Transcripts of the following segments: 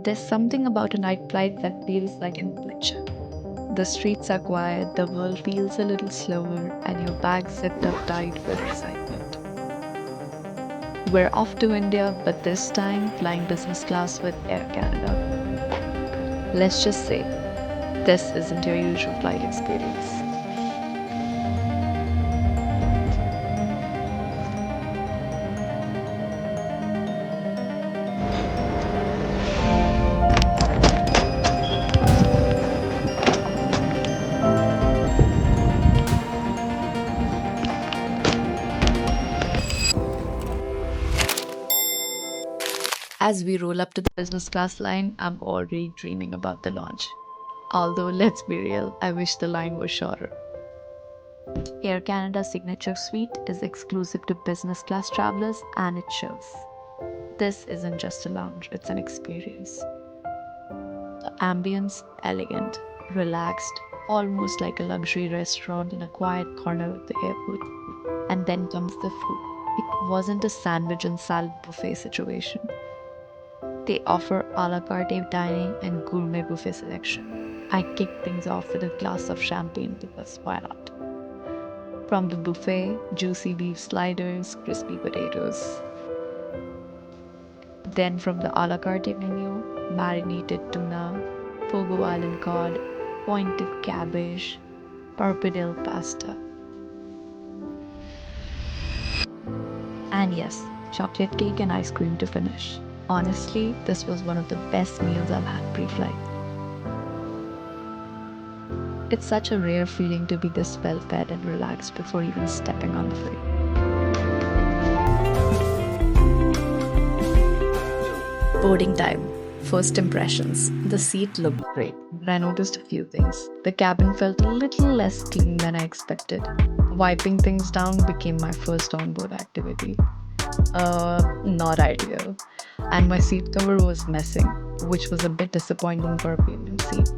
There's something about a night flight that feels like an adventure. The streets are quiet, the world feels a little slower, and your bags zipped up tight with excitement. We're off to India, but this time flying business class with Air Canada. Let's just say, this isn't your usual flight experience. As we roll up to the business class line, I'm already dreaming about the launch. Although, let's be real, I wish the line was shorter. Air Canada's signature suite is exclusive to business class travelers, and it shows. This isn't just a lounge, it's an experience. The ambience, elegant, relaxed, almost like a luxury restaurant in a quiet corner of the airport. And then comes the food. It wasn't a sandwich and salad buffet situation. They offer a la carte dining and gourmet buffet selection. I kicked things off with a glass of champagne because why not? From the buffet, juicy beef sliders, crispy potatoes. Then from the a la carte menu, marinated tuna, Fogo Island cod, pointed cabbage, pappardelle pasta. And yes, chocolate cake and ice cream to finish. Honestly, this was one of the best meals I've had pre-flight. It's such a rare feeling to be this well-fed and relaxed before even stepping on the plane. Boarding time. First impressions. The seat looked great, but I noticed a few things. The cabin felt a little less clean than I expected. Wiping things down became my first onboard activity. Not ideal. And my seat cover was missing, which was a bit disappointing for a premium seat.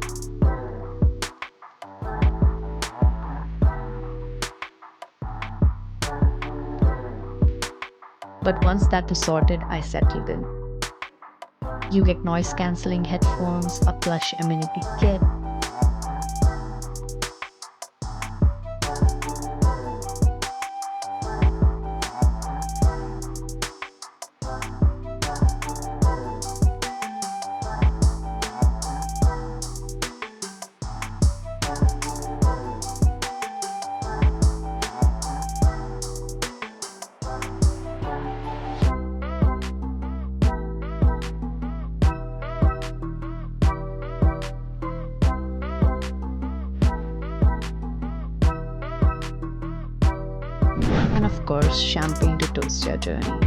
But once that was sorted, I settled in. You get noise cancelling headphones, a plush amenity kit, and of course, champagne to toast your journey.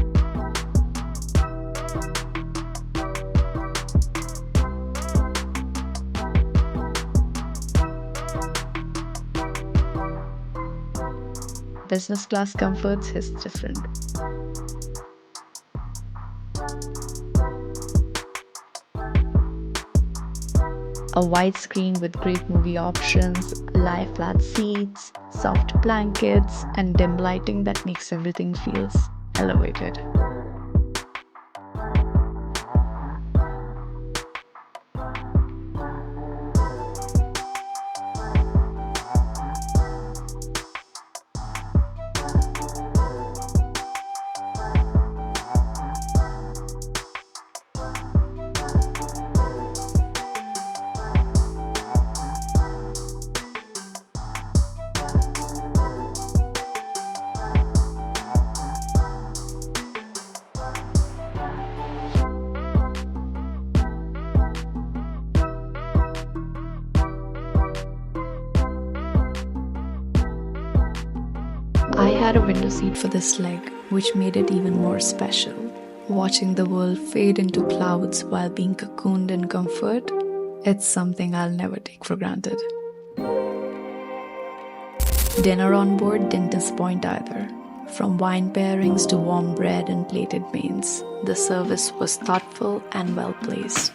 Business class comforts is different. A wide screen with great movie options, lie flat seats, soft blankets, and dim lighting that makes everything feels elevated. I had a window seat for this leg, which made it even more special. Watching the world fade into clouds while being cocooned in comfort, it's something I'll never take for granted. Dinner on board didn't disappoint either. From wine pairings to warm bread and plated mains, the service was thoughtful and well placed.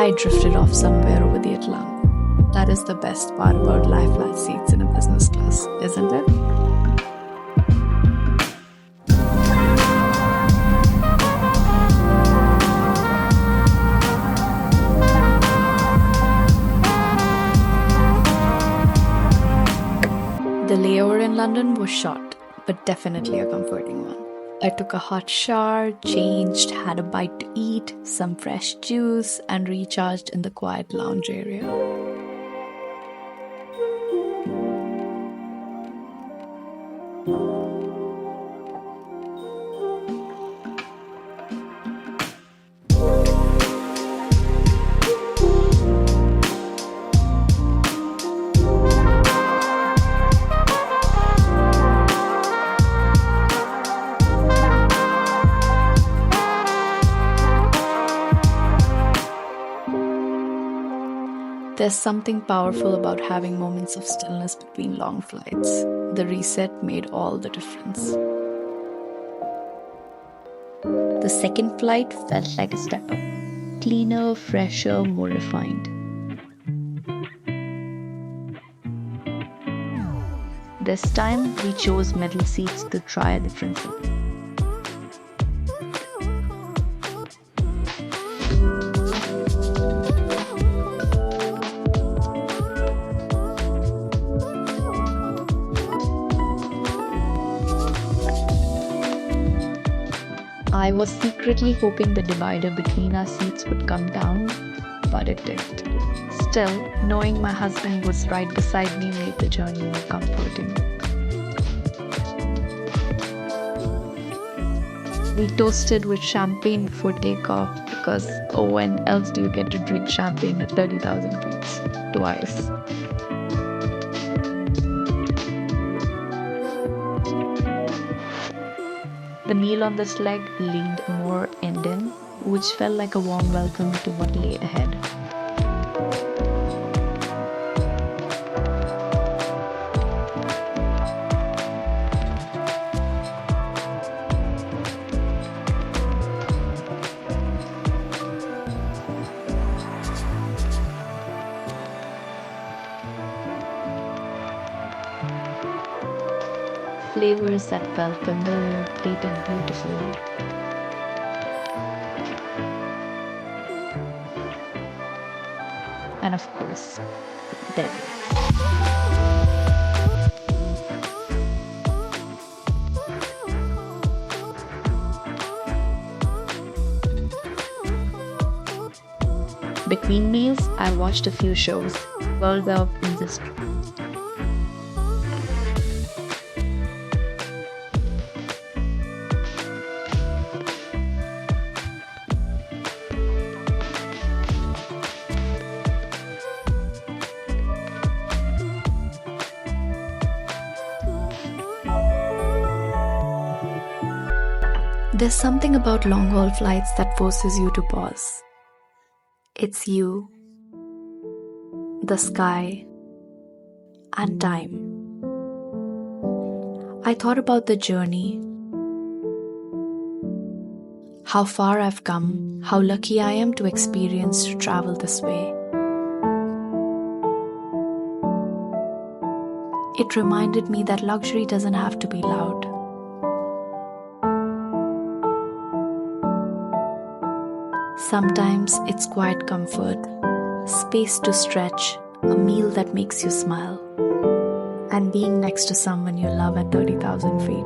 I drifted off somewhere over the Atlantic. That is the best part about lie flat seats in a business class, isn't it? The layover in London was short, but definitely a comforting one. I took a hot shower, changed, had a bite to eat, some fresh juice, and recharged in the quiet lounge area. There's something powerful about having moments of stillness between long flights. The reset made all the difference. The second flight felt like a step up. Cleaner, fresher, more refined. This time, we chose middle seats to try a different food. I was secretly hoping the divider between our seats would come down, but it didn't. Still, knowing my husband was right beside me made the journey more comforting. We toasted with champagne before takeoff because when else do you get to drink champagne at 30,000 feet? Twice. The meal on this leg leaned more Indian, which felt like a warm welcome to what lay ahead. Flavors that felt familiar, plated beautifully. And of course, desserts. Between meals, I watched a few shows. World of Industry. There's something about long-haul flights that forces you to pause. It's you, the sky, and time. I thought about the journey, how far I've come, how lucky I am to experience to travel this way. It reminded me that luxury doesn't have to be loud. Sometimes it's quiet comfort, space to stretch, a meal that makes you smile, and being next to someone you love at 30,000 feet.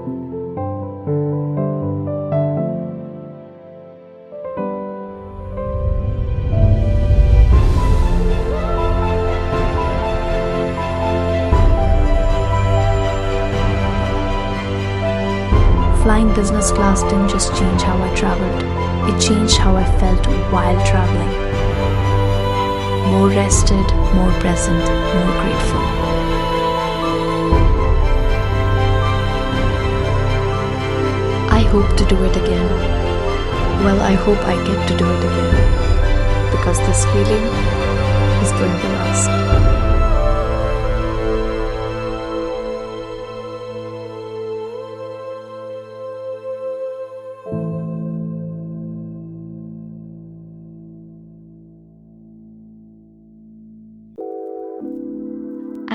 Flying business class didn't just change how I traveled, it changed how I felt while traveling. More rested, more present, more grateful. I hope to do it again. Well, I hope I get to do it again. Because this feeling is going to last.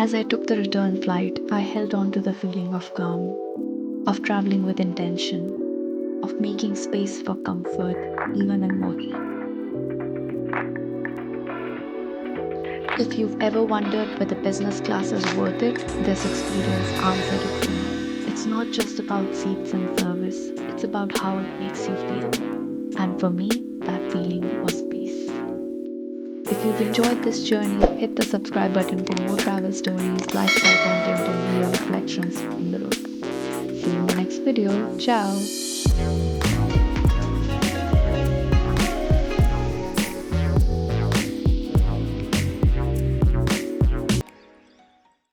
As I took the return flight, I held on to the feeling of calm, of traveling with intention, of making space for comfort, even in motion. If you've ever wondered whether business class is worth it, this experience answered it for me. It's not just about seats and service, it's about how it makes you feel. And for me, that feeling was peace. If you've enjoyed this journey, hit the subscribe button for more travel stories, lifestyle content, and real reflections from the road. See you in the next video. Ciao!